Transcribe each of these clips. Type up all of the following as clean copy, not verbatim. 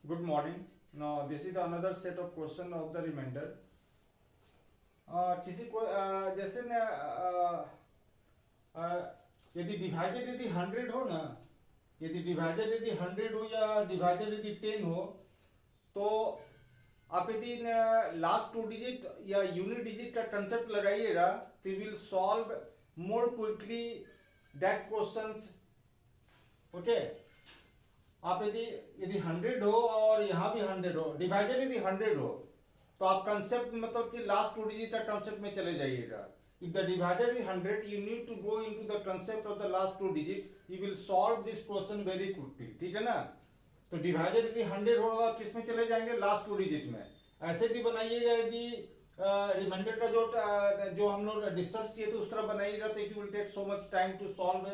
Good morning. Now this is another set of question of the remainder. किसी को जैसे न यदि डिवाइडेड यदि 100 हो ना, यदि डिवाइडेड यदि 100 हो या डिवाइडेड यदि 10 हो, तो आप यदि लास्ट टू डिजिट या यूनिट डिजिट का कंसेप्ट लगाइएगा तो you will solve more quickly that questions. Okay, आप यदि यदि 100 हो और यहाँ भी 100 हो, डिवाइडेड यदि 100 हो, तो आप कंसेप्ट मतलब कि लास्ट टू डिजिट का कंसेप्ट में चले जाइएगा. If the divided is 100, you need to go into the concept of the last two digit. You will solve this question very quickly. ठीक है ना. तो डिवाइडेड यदि 100 होगा, किस में चले जाएंगे? लास्ट टू डिजिट में. ऐसे भी बनाइएगा यदि रिमाइंडर का जो हम लोग डिस्कस किए थे उस तरह बनाइएगा, तो it will take so much time to solve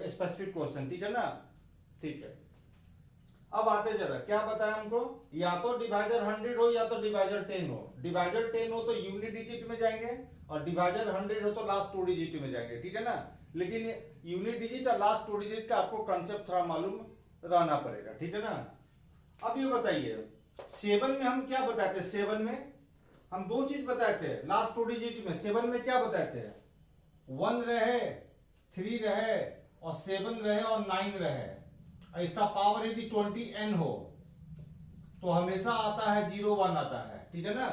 specific question. ठीक है ना. ठीक है. अब आते जरा क्या बताया हमको, या तो डिवाइजर 100 हो या तो डिवाइजर 10 हो. डिवाइजर 10 हो तो यूनिट डिजिट में जाएंगे और डिवाइजर 100 हो तो लास्ट टू डिजिट में जाएंगे. ठीक है ना. लेकिन यूनिट डिजिट और लास्ट टू डिजिट का आपको कंसेप्ट थोड़ा मालूम रहना पड़ेगा. ठीक है ना. अब ये बताइए 7 में हम क्या बताए थे? 7 में हम दो चीज बताए थे लास्ट टू डिजिट में. 7 में क्या बताए थे? 1 रहे, 3 रहे और 7 रहे और 9 रहे. इसका पावर यदि 20n हो तो हमेशा आता है 01 आता है. ठीक है ना.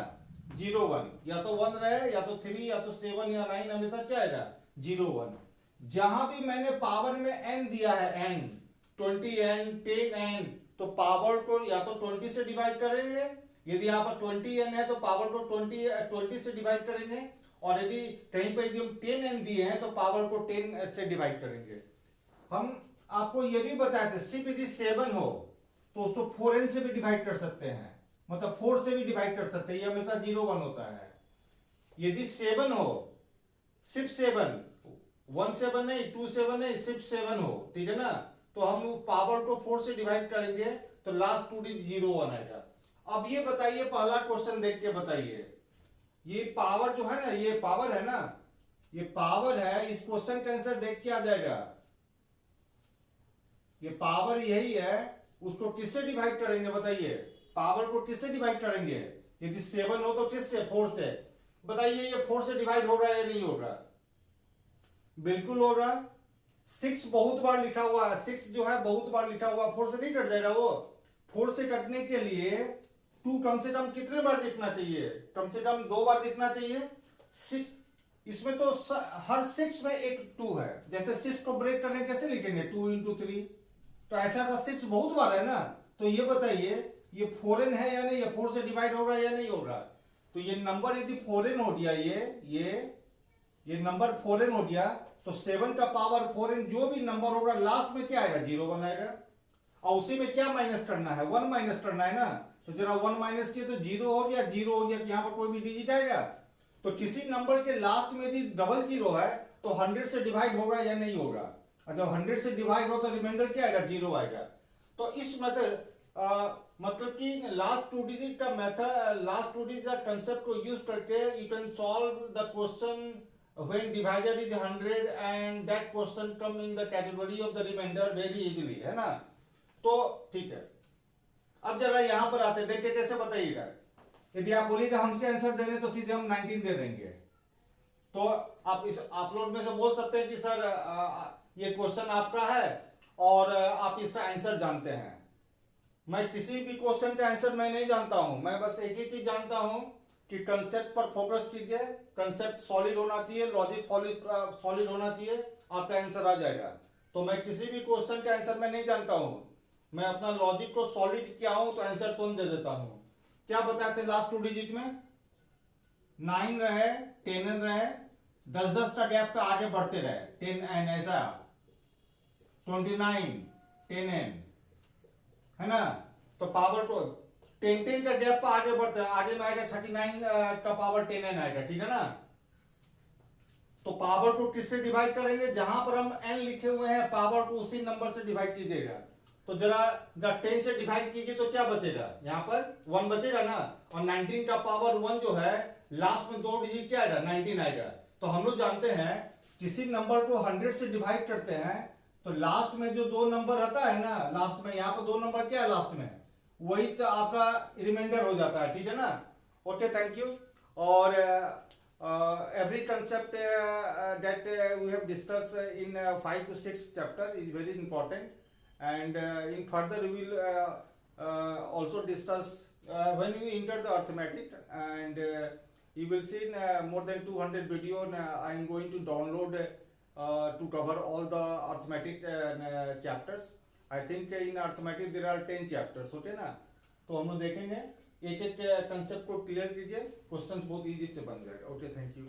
01 या तो 1 रहे या तो 3 या तो 7 या 9, हमेशा क्या आएगा? 01. जहां भी मैंने पावर में n दिया है, n 20n 10n, तो पावर को या तो 20 से डिवाइड करेंगे. यदि यहाँ पर 20n है तो पावर को 20 से डिवाइड करेंगे. और यदि कहीं पर यदि हम 10n दिए हैं तो पावर को 10 से डिवाइड करेंगे. हम आपको ये भी बताए थे सिर्फ यदि 7 हो तो उसको 4n से भी डिवाइड कर सकते हैं, मतलब 4 से भी डिवाइड कर सकते हैं. ये हमेशा 01 होता है. यदि 7 हो, सिर्फ 7, 1 7 नहीं, 2 7 नहीं, सिर्फ 7 हो. ठीक है ना. तो हम पावर को 4 से डिवाइड करेंगे तो लास्ट टू डिजिट 01 आएगा. अब ये बताइए, पहला क्वेश्चन देख के बताइए, ये पावर जो है ना, ये पावर है ना, ये पावर है. इस क्वेश्चन का आंसर देख के आ जाएगा. ये पावर यही है. उसको किससे डिवाइड करेंगे बताइए? पावर को किससे डिवाइड करेंगे? यदि 7 हो तो किससे? 4 से. बताइए ये 4 से डिवाइड हो रहा है या नहीं हो रहा? बिल्कुल हो रहा. 6 बहुत बार लिखा हुआ है, 6 जो है बहुत बार लिखा हुआ, 4 से नहीं कट जाएगा वो. 4 से कटने के लिए 2 कम से कम कितने बार लिखना चाहिए? कम से कम 2 बार लिखना चाहिए. 6 इसमें तो हर 6 में एक 2 है. जैसे 6 को ब्रेक करने कैसे लिखेंगे? 2 into 3. तो ऐसा 6 बहुत बार है ना. तो ये बताइए ये 4n है या नहीं? ये 4 से डिवाइड हो रहा है या नहीं हो रहा? तो ये नंबर यदि 4n हो गया, ये नंबर 4n हो गया, तो 7 का पावर 4n जो भी नंबर होगा लास्ट में क्या आएगा? 01 आएगा. और उसी में क्या माइनस करना है? 1 माइनस करना है ना. तो जरा 1 माइनस किया तो 0 हो गया. 0 हो गया तो यहाँ पर कोई भी डिजिट आएगा. तो किसी नंबर के लास्ट में यदि डबल 0 है तो 100 से डिवाइड होगा या नहीं होगा? और जब 100 से डिवाइड हो तो रिमाइंडर क्या आएगा? 0 आएगा. तो इस मेथड मतलब कि लास्ट टू डिजिट का मेथड, लास्ट टू डिजिट का कंसेप्ट को यूज करके you can solve the question when divisor is 100 and that question come in the category of the remainder very easily. है ना. तो ठीक है. अब जरा यहां पर आते, देखिए कैसे बताइएगा. यदि आप बोलिएगा हमसे आंसर दे रहे तो सीधे हम 19 दे देंगे. तो आप इस आप लोग में से बोल सकते हैं कि सर ये क्वेश्चन आपका है और आप इसका आंसर जानते हैं. मैं किसी भी क्वेश्चन का आंसर मैं नहीं जानता हूं. मैं बस एक ही चीज जानता हूं कि कंसेप्ट पर फोकस कीजिए. कंसेप्ट सॉलिड होना चाहिए, लॉजिक सॉलिड होना चाहिए, आपका आंसर आ जाएगा. तो मैं किसी भी क्वेश्चन का आंसर मैं नहीं जानता हूं. मैं अपना लॉजिक को सॉलिड किया हूं तो आंसर तुरंत दे देता हूं. क्या बताते हैं लास्ट टू डिजिट में? 9 रहे, 10n रहे, 10-10 का गैप पे आगे बढ़ते रहे. 10n ऐसा, 29 10n है ना. तो पावर को 10 का गैप पे आगे बढ़ते हैं. आगे में आएगा 39 का पावर 10n आएगा. ठीक है ना. तो पावर को किससे डिवाइड करेंगे? जहां पर हम n लिखे हुए हैं पावर को उसी नंबर से डिवाइड कीजिएगा. तो जरा 10 से डिवाइड कीजिए तो क्या बचेगा? यहाँ पर 1 बचेगा ना. और 19 का पावर 1 जो है लास्ट में 2 डिजिट क्या आएगा? 19 आएगा. तो हम लोग जानते हैं किसी नंबर को 100 से डिवाइड करते हैं तो लास्ट में जो 2 नंबर रहता है ना, लास्ट में यहाँ पर 2 नंबर क्या है लास्ट में, वही तो आपका रिमाइंडर हो जाता है, ठीक है ना। Okay, thank you. और every concept that we have discussed in 5 to 6 chapter is very important, and in further we will also discuss when you enter the arithmetic, and you will see more than 200 video I am going to download to cover all the arithmetic chapters. I think in arithmetic there are 10 chapters, okay ना। तो हम लोग देखेंगे, एक एक concept को clear कीजिए, questions बहुत इजी से बन जाएगा। Okay, thank you.